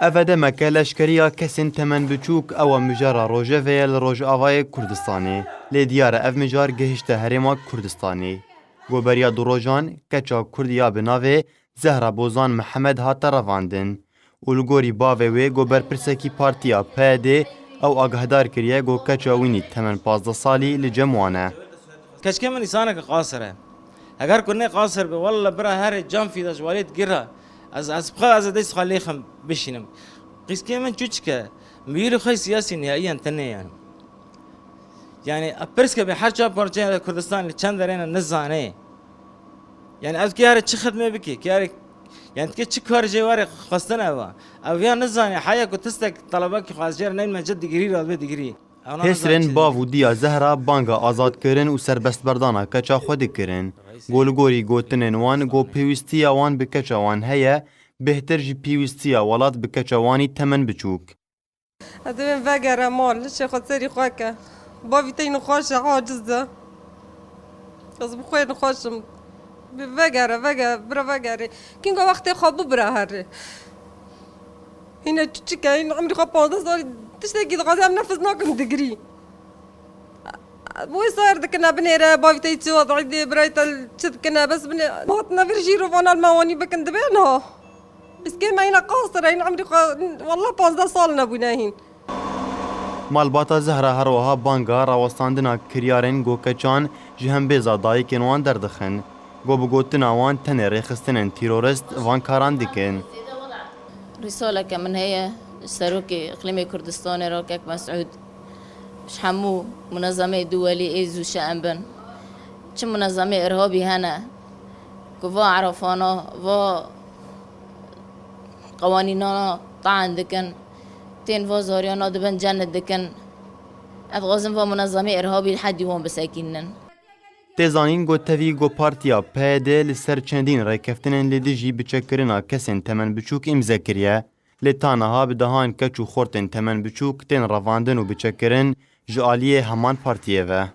ئەڤەدە مەکە لەشکریە کەسên temen biçûk ew mijara Rojavayê li Rojavayê Kurdistanê. Lê diyar e ev mijar gihîşte herêma Kurdistanê. Goberiya du rojan keça Kurd ya bi navê Zehra Bozan Mihemed hate revandin. û li gorî bavê wê goberpirsekî Partiya PD ew agahdar kiriye got keça wînî temen 15 salî li cem wan e. Keşke min insaneke qasir e. Eger ku ne qasir be walla bira herê cam fîda ji walê gira ez bixwe ez dest xwe lêxim bişînim. Qîskê min çûçik e. Mîrê xwe siyasî nihaiyan tune yani. Yani pirske be her çap parçaya Kurdistan li çend derene nizane. Yani ev ki çi xidmê bike ki yani تكي چی کار جواری خواستن اوا او یا نزانی حیا کو تستک طلبه کی خواستجر نین مجد دیگری را به دیگری هسرین باو دیا زهرا بانگا آزاد کرن و سربست بردانا کچا خود کرن گولگوری گوتنن وان گو پیوستی وان بکچا وان هيا بهتر جی پیوستی ولات بکچا وانی تمن بچوک ادم وگر مال چه خود سری خواکه باوی تین خوش عاجز ده از بخوین خوشم وگره برا وگره کینگا وقتی خواب برا هره هنا چیکه این عمری خواب 15 سال تشتكي غازم نفس ناكم دقري بوي صار دكنا بنيرة بافتي تشوط عندي برايت الشد كنا بس بني موتنا فرجيرو فانا المواني بكن دبينها بس كان ما هنا قاصر هنا عمري والله 15 سال نبوناهين مالباتا زهرا هروها بانگا راوستاندنا کریارن گوکچان جهم بیزا دایی کنوان دردخن گو بگوتنا وان تنه ریخستنن تیرورست وان کاران دیکن رسالة كمن هي سروكي إقليمي كردستان راكك مسعود مش حمو منظمة دولي إيزو شأنبن چه منظمة إرهابي هنا كوا عرفانا و قوانينانا طعن دكن تين وزاريانا دبن جنة دكن أفغازم و منظمة إرهابي لحد يوم بساكنن تزانین گو تاوی گو پارتیا PD لسر چندین ریکفتنن لدیجی بچکرنا کسین تمن بچوک امضا کریه لتانها بدهان کچو خورتن تمن بچوک تن رواندن و بچکرن جالیه همان پارتیه و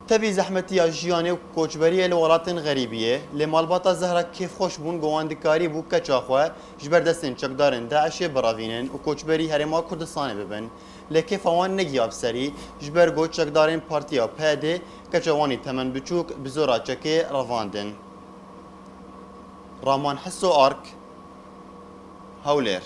تبی زحمتی جیانه و کوچبری لولاتن غریبیه لمالباتا زهرا کیف خوش بون گواندکاری بو کچا خو جبر دستن چکدارن داعش براوینن و کوچبری هرما کردستان ببن لکیف وان نگیاب سری جبر گو چکدارن پارتیا PD کچوانی تمن بچوک بزورا چکه رواندن رامان حسو آرک هولر